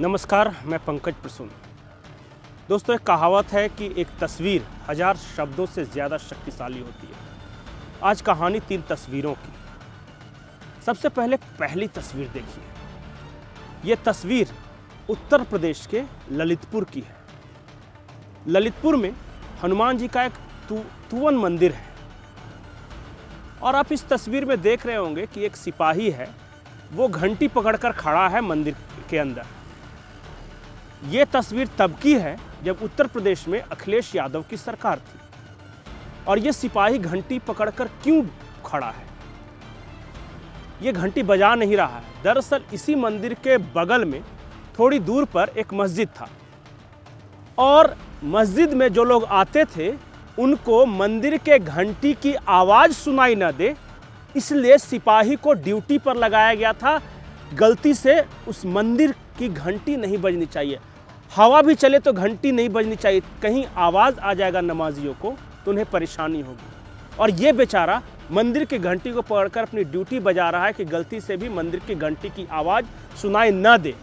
नमस्कार, मैं पंकज प्रसून। दोस्तों, एक कहावत है कि एक तस्वीर 1000 शब्दों से ज़्यादा शक्तिशाली होती है। आज कहानी 3 तस्वीरों की। सबसे पहले पहली तस्वीर देखिए। ये तस्वीर उत्तर प्रदेश के ललितपुर की है। ललितपुर में हनुमान जी का एक तुवन मंदिर है और आप इस तस्वीर में देख रहे होंगे कि एक सिपाही है, वो घंटी पकड़कर खड़ा है मंदिर के अंदर। ये तस्वीर तब की है जब उत्तर प्रदेश में अखिलेश यादव की सरकार थी। और ये सिपाही घंटी पकड़कर क्यों खड़ा है? ये घंटी बजा नहीं रहा है। दरअसल इसी मंदिर के बगल में थोड़ी दूर पर एक मस्जिद था और मस्जिद में जो लोग आते थे उनको मंदिर के घंटी की आवाज़ सुनाई न दे, इसलिए सिपाही को ड्यूटी पर लगाया गया था। गलती से उस मंदिर की घंटी नहीं बजनी चाहिए। हवा भी चले तो घंटी नहीं बजनी चाहिए, कहीं आवाज़ आ जाएगा नमाजियों को तो उन्हें परेशानी होगी। और ये बेचारा मंदिर की घंटी को पकड़कर अपनी ड्यूटी बजा रहा है कि गलती से भी मंदिर की घंटी की आवाज़ सुनाई न दे।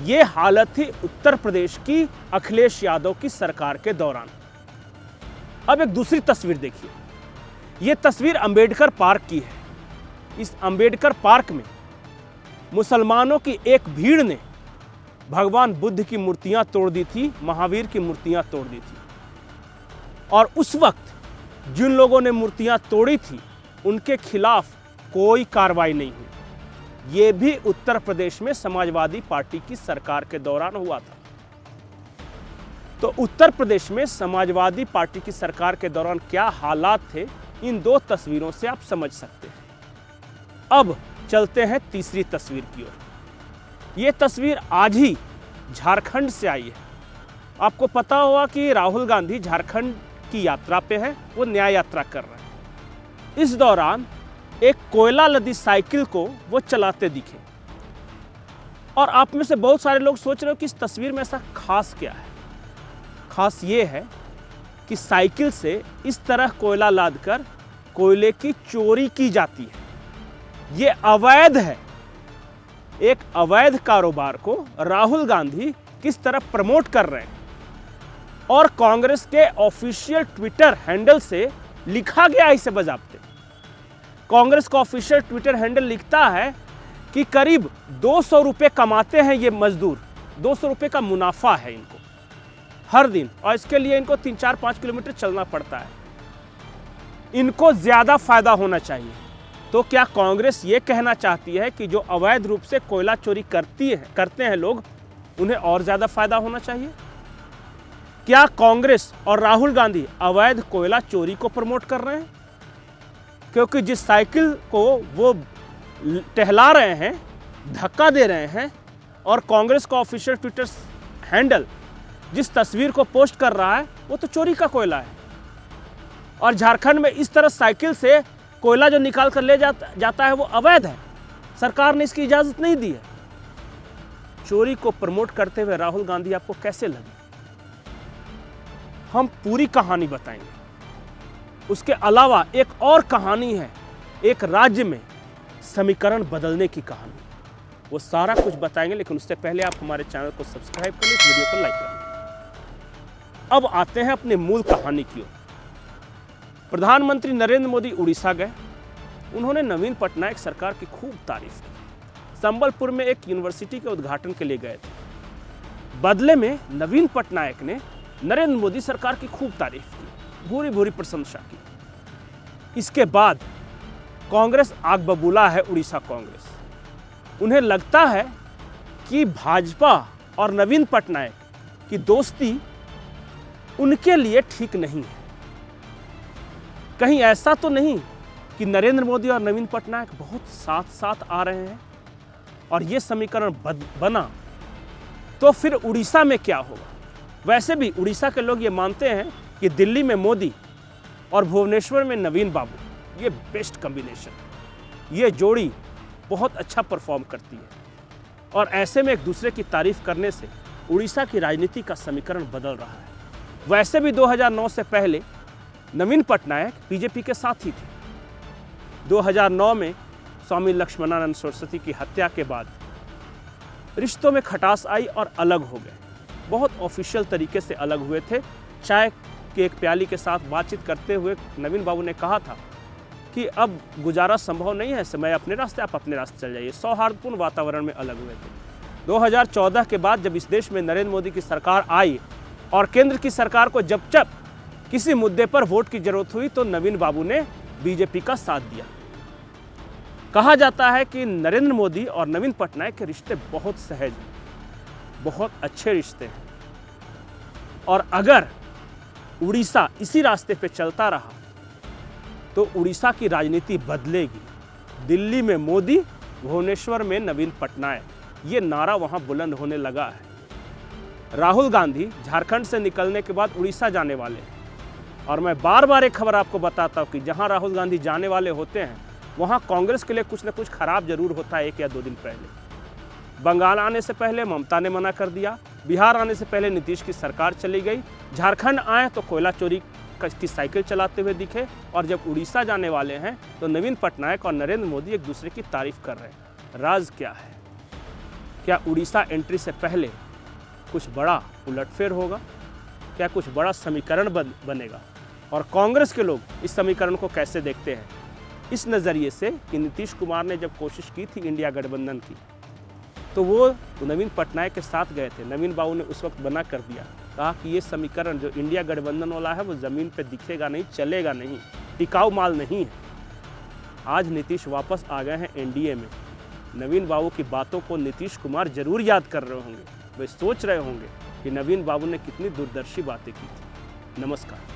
ये हालत थी उत्तर प्रदेश की अखिलेश यादव की सरकार के दौरान। अब एक दूसरी तस्वीर देखिए। ये तस्वीर अंबेडकर पार्क की है। इस अंबेडकर पार्क में मुसलमानों की एक भीड़ ने भगवान बुद्ध की मूर्तियां तोड़ दी थी, महावीर की मूर्तियां तोड़ दी थी। और उस वक्त जिन लोगों ने मूर्तियां तोड़ी थी उनके खिलाफ कोई कार्रवाई नहीं हुई। ये भी उत्तर प्रदेश में समाजवादी पार्टी की सरकार के दौरान हुआ था। तो उत्तर प्रदेश में समाजवादी पार्टी की सरकार के दौरान क्या हालात थे, इन 2 तस्वीरों से आप समझ सकते हैं। अब चलते हैं तीसरी तस्वीर की ओर। ये तस्वीर आज ही झारखंड से आई है। आपको पता होगा कि राहुल गांधी झारखंड की यात्रा पे है, वो न्याय यात्रा कर रहे हैं। इस दौरान एक कोयला लदी साइकिल को वो चलाते दिखे। और आप में से बहुत सारे लोग सोच रहे हो कि इस तस्वीर में ऐसा खास क्या है। खास ये है कि साइकिल से इस तरह कोयला लादकर कोयले की चोरी की जाती है। ये अवैध है। एक अवैध कारोबार को राहुल गांधी किस तरह प्रमोट कर रहे हैं। और कांग्रेस के ऑफिशियल ट्विटर हैंडल से लिखा गया इसे बजाबते। कांग्रेस का ऑफिशियल ट्विटर हैंडल लिखता है कि करीब 200 रुपये कमाते हैं ये मजदूर। 200 रुपये का मुनाफा है इनको हर दिन, और इसके लिए इनको 3-4-5 किलोमीटर चलना पड़ता है। इनको ज़्यादा फायदा होना चाहिए। तो क्या कांग्रेस ये कहना चाहती है कि जो अवैध रूप से कोयला चोरी करते हैं लोग, उन्हें और ज़्यादा फायदा होना चाहिए? क्या कांग्रेस और राहुल गांधी अवैध कोयला चोरी को प्रमोट कर रहे हैं? क्योंकि जिस साइकिल को वो टहला रहे हैं, धक्का दे रहे हैं, और कांग्रेस का ऑफिशियल ट्विटर हैंडल जिस तस्वीर को पोस्ट कर रहा है, वो तो चोरी का कोयला है। और झारखंड में इस तरह साइकिल से कोयला जो निकाल कर ले जाता है वो अवैध है। सरकार ने इसकी इजाज़त नहीं दी है। चोरी को प्रमोट करते हुए राहुल गांधी आपको कैसे लगे? हम पूरी कहानी बताएंगे। उसके अलावा एक और कहानी है, एक राज्य में समीकरण बदलने की कहानी। वो सारा कुछ बताएंगे, लेकिन उससे पहले आप हमारे चैनल को सब्सक्राइब कर लें, इस वीडियो को लाइक कर लें। अब आते हैं अपने मूल कहानी की ओर। प्रधानमंत्री नरेंद्र मोदी उड़ीसा गए। उन्होंने नवीन पटनायक सरकार की खूब तारीफ की। संबलपुर में एक यूनिवर्सिटी के उद्घाटन के लिए गए थे। बदले में नवीन पटनायक ने नरेंद्र मोदी सरकार की खूब तारीफ की, भूरी भूरी प्रशंसा की। इसके बाद कांग्रेस आग बबूला है, उड़ीसा कांग्रेस। उन्हें लगता है कि भाजपा और नवीन पटनायक की दोस्ती उनके लिए ठीक नहीं है। कहीं ऐसा तो नहीं कि नरेंद्र मोदी और नवीन पटनायक बहुत साथ साथ आ रहे हैं और ये समीकरण बना तो फिर उड़ीसा में क्या होगा? वैसे भी उड़ीसा के लोग ये मानते हैं कि दिल्ली में मोदी और भुवनेश्वर में नवीन बाबू, ये बेस्ट कॉम्बिनेशन है। ये जोड़ी बहुत अच्छा परफॉर्म करती है। और ऐसे में एक दूसरे की तारीफ करने से उड़ीसा की राजनीति का समीकरण बदल रहा है। वैसे भी 2009 से पहले नवीन पटनायक बीजेपी के साथ ही थे। 2009 में स्वामी लक्ष्मणानंद सरस्वती की हत्या के बाद रिश्तों में खटास आई और अलग हो गए। बहुत ऑफिशियल तरीके से अलग हुए थे। चाय की एक प्याली के साथ बातचीत करते हुए नवीन बाबू ने कहा था कि अब गुजारा संभव नहीं है, मैं अपने रास्ते, आप अपने रास्ते चल जाइए। सौहार्दपूर्ण वातावरण में अलग हुए थे। 2014 के बाद जब इस देश में नरेंद्र मोदी की सरकार आई और केंद्र की सरकार को जब किसी मुद्दे पर वोट की जरूरत हुई तो नवीन बाबू ने बीजेपी का साथ दिया। कहा जाता है कि नरेंद्र मोदी और नवीन पटनायक के रिश्ते बहुत सहज हैं, बहुत अच्छे रिश्ते हैं, और अगर उड़ीसा इसी रास्ते पे चलता रहा तो उड़ीसा की राजनीति बदलेगी। दिल्ली में मोदी, भुवनेश्वर में नवीन पटनायक, ये नारा वहां बुलंद होने लगा है। राहुल गांधी झारखंड से निकलने के बाद उड़ीसा जाने वाले हैं, और मैं बार बार एक खबर आपको बताता हूं कि जहां राहुल गांधी जाने वाले होते हैं वहां कांग्रेस के लिए कुछ न कुछ खराब जरूर होता है। 1 या 2 दिन पहले बंगाल आने से पहले ममता ने मना कर दिया, बिहार आने से पहले नीतीश की सरकार चली गई, झारखंड आए तो कोयला चोरी की साइकिल चलाते हुए दिखे, और जब उड़ीसा जाने वाले हैं तो नवीन पटनायक और नरेंद्र मोदी एक दूसरे की तारीफ कर रहे हैं। राज क्या है? क्या उड़ीसा एंट्री से पहले कुछ बड़ा उलटफेर होगा? क्या कुछ बड़ा समीकरण बनेगा? और कांग्रेस के लोग इस समीकरण को कैसे देखते हैं? इस नज़रिए से कि नीतीश कुमार ने जब कोशिश की थी इंडिया गठबंधन की तो वो नवीन पटनायक के साथ गए थे। नवीन बाबू ने उस वक्त मना कर दिया, कहा कि ये समीकरण जो इंडिया गठबंधन वाला है वो ज़मीन पे दिखेगा नहीं, चलेगा नहीं, टिकाऊ माल नहीं है। आज नीतीश वापस आ गए हैं एनडीए में। नवीन बाबू की बातों को नीतीश कुमार जरूर याद कर रहे होंगे, वे सोच रहे होंगे कि नवीन बाबू ने कितनी दूरदर्शी बातें की थी। नमस्कार।